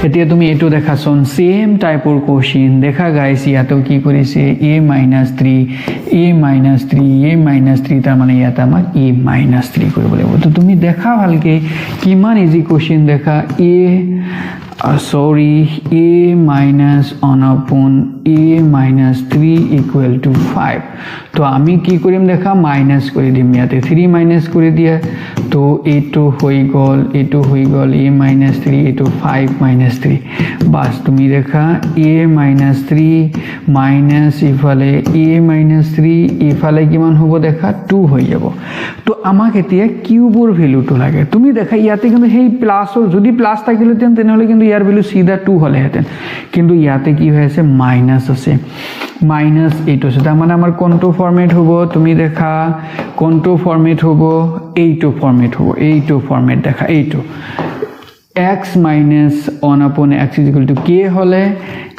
এতিয়া তুমি এইটো দেখাচোন সেম টাইপৰ কোশ্চেন দেখা গাইছ ইয়াতো কি কৰিছে a - 3 a - 3 তাৰ মানে ইয়াত আমাক a - 3 কৰিব লাগিব তো তুমি দেখা ভালকে কিমান ইজি কোশ্চেন দেখা a sorry a minus 1 upon a minus 3 equal to 5 তো আমি কি কৰিম দেখা মাইনাস কৰি দিম ইয়াতে 3 মাইনাস কৰি দিয়া তো এইটো হৈ গল a minus 3 এইটো 5 minus 3 বাস তুমি দেখা a minus 3 minus ইফালে a minus 3 ইফালে কিমান হ'ব দেখা 2 হৈ যাব তো আমাক এতিয়া কিউবৰ ভ্যালুটো লাগে তুমি দেখা ইয়াতে কিন্তু সেই প্লাসৰ যদি প্লাস থাকিলতেন তেনেহলে কিন্তু ইয়াৰ ভ্যালু সিধা 2 হলেহেতেন কিন্তু ইয়াতে কি হৈ আছে মাইনাস আছে মাইনাস এইটো আছে তাৰ মানে আমাৰ কোনটো ফরম্যাট হ'ব তুমি দেখা কোনটো ফরম্যাট হ'ব এইটো ফরম্যাট দেখা এইটো x minus 1 upon x is equal to k হলে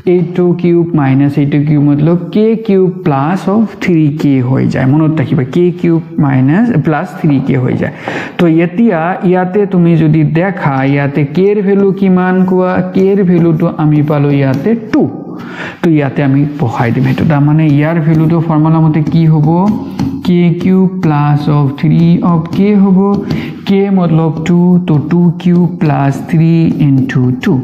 a2 cube minus a2 cube मतलब k cube plus of 3k হৈ যায় মনত ৰাখিবা k cube minus plus 3k হৈ যায় তো এতিয়া ইয়াতে তুমি যদি দেখা ইয়াতে k এর ভ্যালু কিমান কোৱা k এর ভ্যালুটো আমি পালো ইয়াতে 2 তো ইয়াতে আমি বহাই দিম হেতু তাৰ মানে ইয়াৰ ভ্যালুটো ফর্মুলা মতে কি হ'ব k cube plus of 3 of k হ'ব k मतलब 2 तो 2 cube plus 3 into 2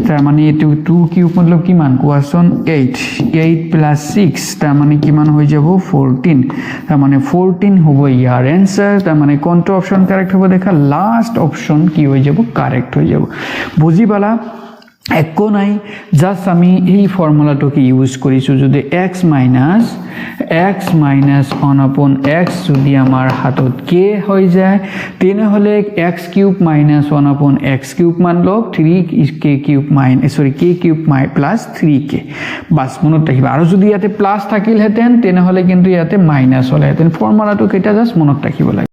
তাৰ মানে এটো 2 cube मतलब কিমান কোৱাচোন 8 plus 6 তাৰ মানে কিমান হৈ যাব 14 তাৰ মানে 14 হ'ব ইয়াৰ आंसर তাৰ মানে কোনটো অপশন কারেক্ট হ'ব দেখা লাস্ট অপশন কি হৈ যাব কারেক্ট হৈ যাব বুজি পালা একো নাই জাস্ট আমি এই ফর্মুলাটোকে ইউজ কৰিছো যদি x minus 1 upon x যদি আমাৰ হাতত k হৈ যায় তেনেহলে x cube minus 1 upon x cube মান লওক 3k cube minus k cube plus 3k বাস মনত ৰাখিবা আৰু যদি ইয়াতে প্লাস থাকিল হেতেন তেনেহলে কিন্তু ইয়াতে মাইনাস হলহেতেন ফর্মুলাটো কেটা জাস্ট মনত ৰাখিব লাগে